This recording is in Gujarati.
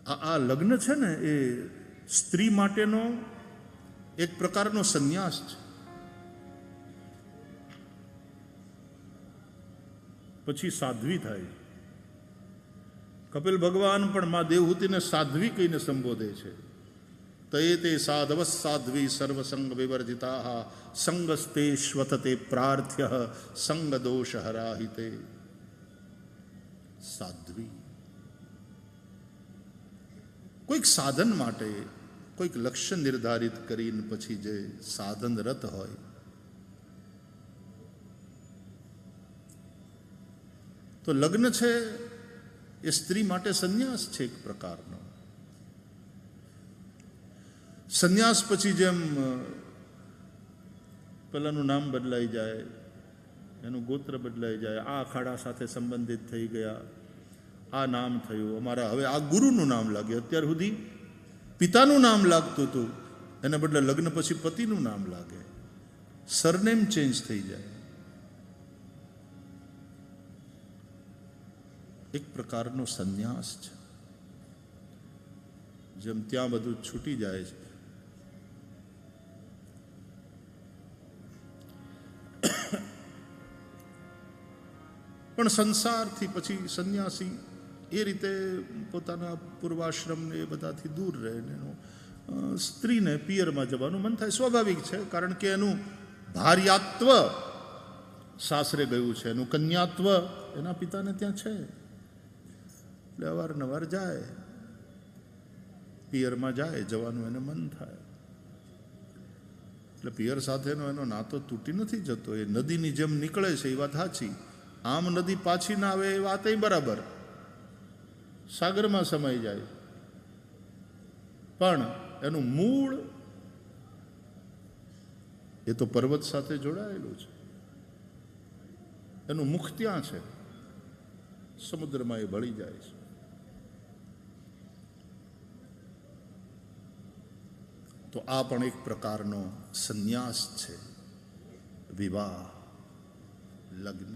આ લગ્ન છે ને એ સ્ત્રી માટેનો એક પ્રકારનો સંન્યાસ છે. પછી સાધ્વી થાય. કપિલ ભગવાન પણ મા દેવહૂતિને સાધ્વી કહીને સંબોધે છે. તયે તે સાધવ સાધ્વી સર્વસંગ વિવર્જિતા સંગસ્તે શ્વતતે પ્રાર્થ્ય સંગ દોષ હરાહિતે. સાધ્વી કોઈક સાધન માટે કોઈક લક્ષ્ય નિર્ધારિત કરીને પછી જે સાધનરત હોય તો લગ્ન છે એ સ્ત્રી માટે સંન્યાસ છે એક પ્રકારનો. સંન્યાસ પછી જેમ પેલાનું નામ બદલાઈ જાય, એનું ગોત્ર બદલાઈ જાય, આ અખાડા સાથે સંબંધિત થઈ ગયા, આ નામ થયું, અમારા હવે આ ગુરુનું નામ લાગ્યું. અત્યાર સુધી પિતાનું નામ લાગતું હતું, એને બદલે લગ્ન પછી પતિનું નામ લાગે. સરનેમ ચેન્જ થઈ જાય. એક પ્રકારનો સંન્યાસ છે. જેમ ત્યાં બધું છૂટી જાય છે, પણ સંસારથી પછી સંન્યાસી એ રીતે પોતાના પૂર્વાશ્રમને એ બધાથી દૂર રહે ને એનું સ્ત્રીને પિયરમાં જવાનું મન થાય. સ્વાભાવિક છે, કારણ કે એનું ભાર્યાત્વ સાસરે ગયું છે, એનું કન્યાત્વ એના પિતાને ત્યાં છે, એટલે અવારનવાર જાય, પિયરમાં જાય, જવાનું એને મન થાય. એટલે પિયર સાથેનો એનો નાતો તૂટી નથી જતો. એ નદીની જેમ નીકળે છે એ વાત સાચી. આમ નદી પાછી ના આવે એ વાત બરાબર, સાગરમાં સમાઈ જાય, પણ એનું મૂળ એ તો પર્વત સાથે જોડાયેલું છે. એનું મુખ ત્યાં છે, સમુદ્રમાં એ ભળી જાય છે. તો આ પણ એક પ્રકારનો સંન્યાસ છે. વિવાહ, લગ્ન.